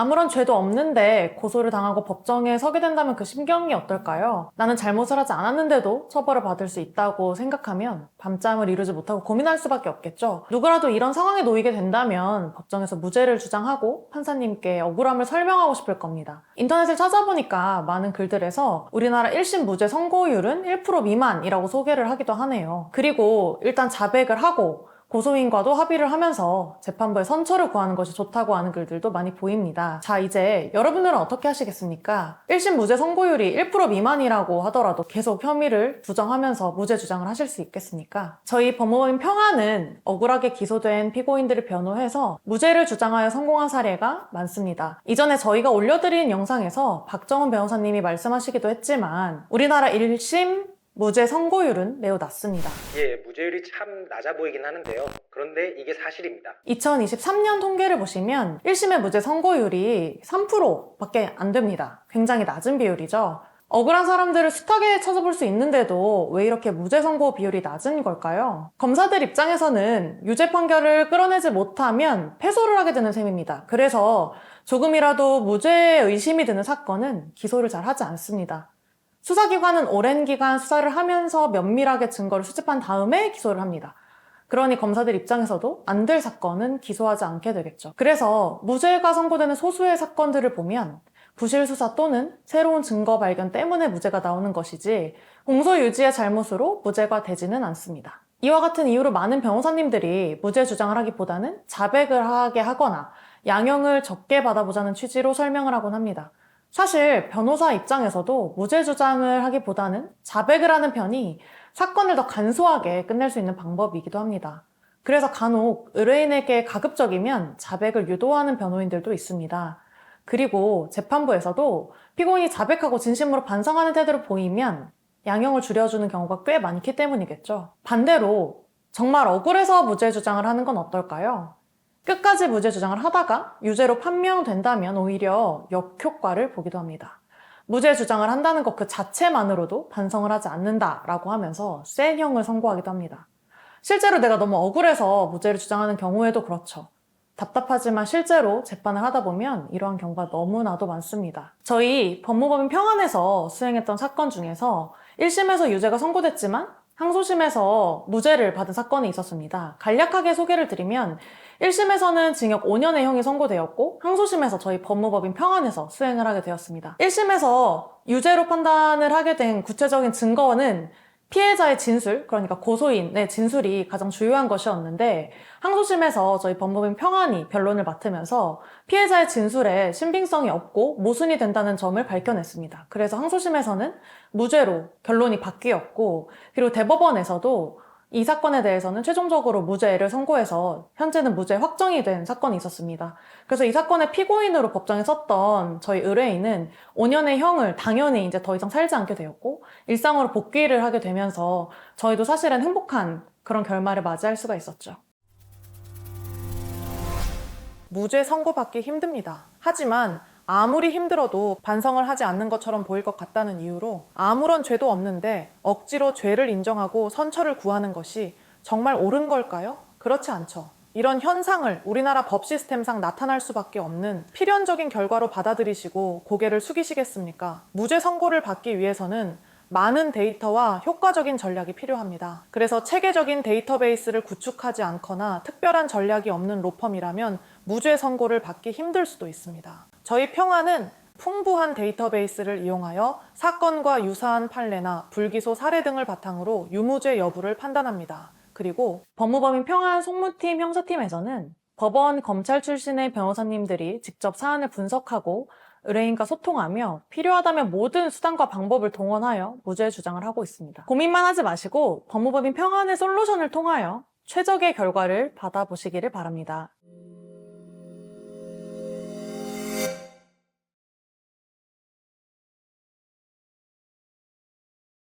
아무런 죄도 없는데 고소를 당하고 법정에 서게 된다면 그 심경이 어떨까요? 나는 잘못을 하지 않았는데도 처벌을 받을 수 있다고 생각하면 밤잠을 이루지 못하고 고민할 수밖에 없겠죠. 누구라도 이런 상황에 놓이게 된다면 법정에서 무죄를 주장하고 판사님께 억울함을 설명하고 싶을 겁니다. 인터넷을 찾아보니까 많은 글들에서 우리나라 1심 무죄 선고율은 1% 미만이라고 소개를 하기도 하네요. 그리고 일단 자백을 하고 고소인과도 합의를 하면서 재판부에 선처를 구하는 것이 좋다고 하는 글들도 많이 보입니다. 자, 이제 여러분들은 어떻게 하시겠습니까? 1심 무죄 선고율이 1% 미만이라고 하더라도 계속 혐의를 부정하면서 무죄 주장을 하실 수 있겠습니까? 저희 법무법인 평화는 억울하게 기소된 피고인들을 변호해서 무죄를 주장하여 성공한 사례가 많습니다. 이전에 저희가 올려드린 영상에서 박정은 변호사님이 말씀하시기도 했지만 우리나라 1심 무죄 선고율은 매우 낮습니다. 예, 무죄율이 참 낮아 보이긴 하는데요. 그런데 이게 사실입니다. 2023년 통계를 보시면 1심의 무죄 선고율이 3%밖에 안 됩니다. 굉장히 낮은 비율이죠. 억울한 사람들을 숱하게 찾아볼 수 있는데도 왜 이렇게 무죄 선고 비율이 낮은 걸까요? 검사들 입장에서는 유죄 판결을 끌어내지 못하면 패소를 하게 되는 셈입니다. 그래서 조금이라도 무죄 의심이 드는 사건은 기소를 잘 하지 않습니다. 수사기관은 오랜 기간 수사를 하면서 면밀하게 증거를 수집한 다음에 기소를 합니다. 그러니 검사들 입장에서도 안 될 사건은 기소하지 않게 되겠죠. 그래서 무죄가 선고되는 소수의 사건들을 보면 부실 수사 또는 새로운 증거 발견 때문에 무죄가 나오는 것이지 공소 유지의 잘못으로 무죄가 되지는 않습니다. 이와 같은 이유로 많은 변호사님들이 무죄 주장을 하기보다는 자백을 하게 하거나 양형을 적게 받아보자는 취지로 설명을 하곤 합니다. 사실 변호사 입장에서도 무죄 주장을 하기보다는 자백을 하는 편이 사건을 더 간소하게 끝낼 수 있는 방법이기도 합니다. 그래서 간혹 의뢰인에게 가급적이면 자백을 유도하는 변호인들도 있습니다. 그리고 재판부에서도 피고인이 자백하고 진심으로 반성하는 태도를 보이면 양형을 줄여주는 경우가 꽤 많기 때문이겠죠. 반대로 정말 억울해서 무죄 주장을 하는 건 어떨까요? 끝까지 무죄 주장을 하다가 유죄로 판명된다면 오히려 역효과를 보기도 합니다. 무죄 주장을 한다는 것 그 자체만으로도 반성을 하지 않는다라고 하면서 센 형을 선고하기도 합니다. 실제로 내가 너무 억울해서 무죄를 주장하는 경우에도 그렇죠. 답답하지만 실제로 재판을 하다 보면 이러한 경우가 너무나도 많습니다. 저희 법무법인 평안에서 수행했던 사건 중에서 1심에서 유죄가 선고됐지만 항소심에서 무죄를 받은 사건이 있었습니다. 간략하게 소개를 드리면 1심에서는 징역 5년의 형이 선고되었고 항소심에서 저희 법무법인 평안에서 수행을 하게 되었습니다. 1심에서 유죄로 판단을 하게 된 구체적인 증거는 피해자의 진술, 그러니까 고소인의 진술이 가장 주요한 것이었는데 항소심에서 저희 법무법인 평안이 변론을 맡으면서 피해자의 진술에 신빙성이 없고 모순이 된다는 점을 밝혀냈습니다. 그래서 항소심에서는 무죄로 결론이 바뀌었고 그리고 대법원에서도 이 사건에 대해서는 최종적으로 무죄를 선고해서 현재는 무죄 확정이 된 사건이 있었습니다. 그래서 이 사건의 피고인으로 법정에 섰던 저희 의뢰인은 5년의 형을 당연히 이제 더 이상 살지 않게 되었고 일상으로 복귀를 하게 되면서 저희도 사실은 행복한 그런 결말을 맞이할 수가 있었죠. 무죄 선고받기 힘듭니다. 하지만 아무리 힘들어도 반성을 하지 않는 것처럼 보일 것 같다는 이유로 아무런 죄도 없는데 억지로 죄를 인정하고 선처를 구하는 것이 정말 옳은 걸까요? 그렇지 않죠. 이런 현상을 우리나라 법 시스템상 나타날 수밖에 없는 필연적인 결과로 받아들이시고 고개를 숙이시겠습니까? 무죄 선고를 받기 위해서는 많은 데이터와 효과적인 전략이 필요합니다. 그래서 체계적인 데이터베이스를 구축하지 않거나 특별한 전략이 없는 로펌이라면 무죄 선고를 받기 힘들 수도 있습니다. 저희 평안은 풍부한 데이터베이스를 이용하여 사건과 유사한 판례나 불기소 사례 등을 바탕으로 유무죄 여부를 판단합니다. 그리고 법무법인 평안 송무팀 형사팀에서는 법원, 검찰 출신의 변호사님들이 직접 사안을 분석하고 의뢰인과 소통하며 필요하다면 모든 수단과 방법을 동원하여 무죄 주장을 하고 있습니다. 고민만 하지 마시고 법무법인 평안의 솔루션을 통하여 최적의 결과를 받아보시기를 바랍니다.